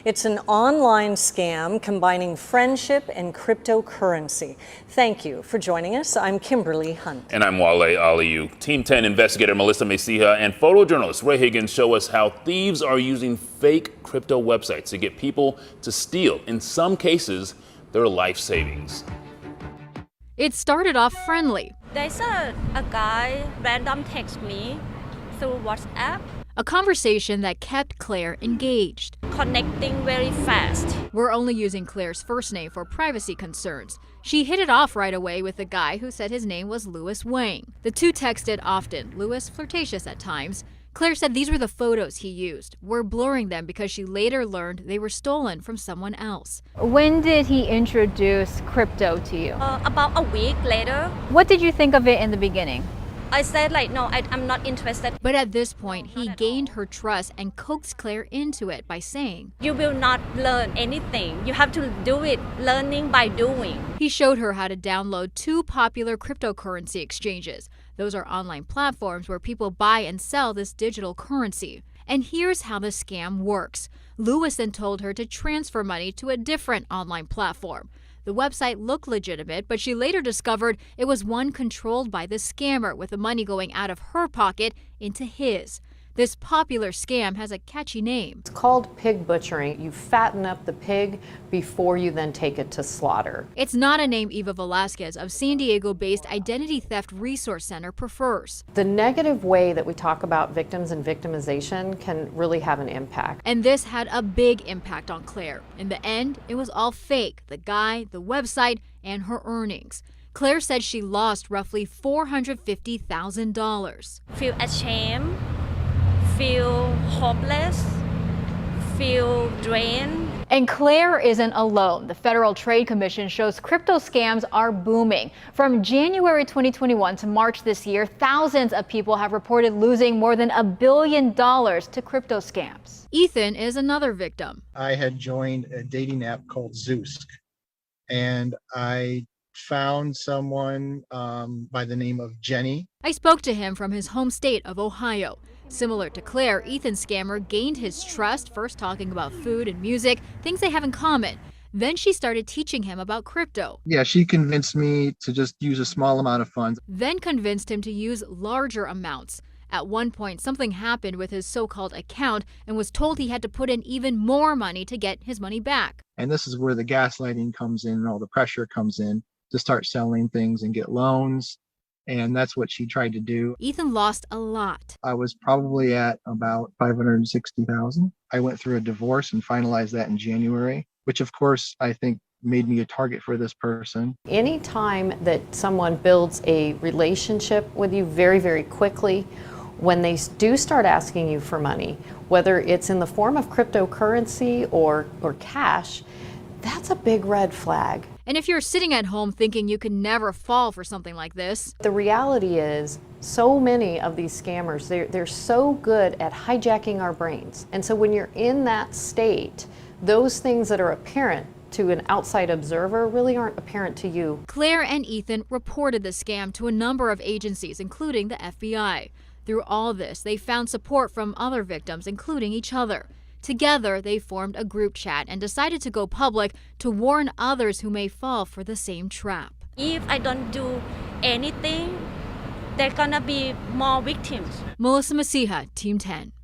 It's an online scam combining friendship and cryptocurrency. Thank you for joining us. I'm Kimberly Hunt. And I'm Wale Aliyu. Team 10 investigator Melissa Messiha and photojournalist Ray Higgins show us how thieves are using fake crypto websites to get people to steal, in some cases, their life savings. It started off friendly. There's a guy random text me through WhatsApp, A conversation that kept Claire engaged. connecting very fast. We're only using Claire's first name for privacy concerns. She hit it off right away with the guy who said his name was Louis Wang. The two texted often, Louis flirtatious at times. Claire said these were the photos he used. We're blurring them because she later learned they were stolen from someone else. When did he introduce crypto to you? About a week later, What did you think of it in the beginning? I said no, I'm not interested. But at this point, he gained her trust and coaxed Claire into it by saying, You will not learn anything. You have to do it, learning by doing. he showed her how to download two popular cryptocurrency exchanges. Those are online platforms where people buy and sell this digital currency. And here's how the scam works. Louis then told her to transfer money to a different online platform. The website looked legitimate, but she later discovered it was one controlled by the scammer, with the money going out of her pocket into his. This popular scam has a catchy name. It's called pig butchering. You fatten up the pig before you then take it to slaughter. It's not a name Eva Velasquez of San Diego-based Identity Theft Resource Center prefers. The negative way that we talk about victims and victimization can really have an impact. And this had a big impact on Claire. In the end, it was all fake: the guy, the website, and her earnings. Claire said she lost roughly $450,000. Feel ashamed, feel hopeless, feel drained. And Claire isn't alone. The Federal Trade Commission shows crypto scams are booming. From January 2021 to March this year, thousands of people have reported losing more than $1 billion to crypto scams. Ethan is another victim. I had joined a dating app called Zoosk, and I found someone by the name of Jenny. I spoke to him from his home state of Ohio. Similar to Claire, Ethan's scammer gained his trust, first talking about food and music, things they have in common. Then she started teaching him about crypto. Yeah, she convinced me to just use a small amount of funds. Then convinced him to use larger amounts. At one point, something happened with his so-called account and was told he had to put in even more money to get his money back. And this is where the gaslighting comes in and all the pressure comes in to start selling things and get loans. And that's what she tried to do. Ethan lost a lot. I was probably at about $560,000. I went through a divorce and finalized that in January, which of course I think made me a target for this person. Anytime that someone builds a relationship with you very, very quickly, when they do start asking you for money, whether it's in the form of cryptocurrency or cash, that's a big red flag. And if you're sitting at home thinking you can never fall for something like this, The reality is, so many of these scammers, they're so good at hijacking our brains. And so when you're in that state, those things that are apparent to an outside observer really aren't apparent to you. Claire and Ethan reported the scam to a number of agencies, including the FBI. Through all this, they found support from other victims, including each other. Together, they formed a group chat and decided to go public to warn others who may fall for the same trap. If I don't do anything, there gonna be more victims. Melissa Messiha, Team 10.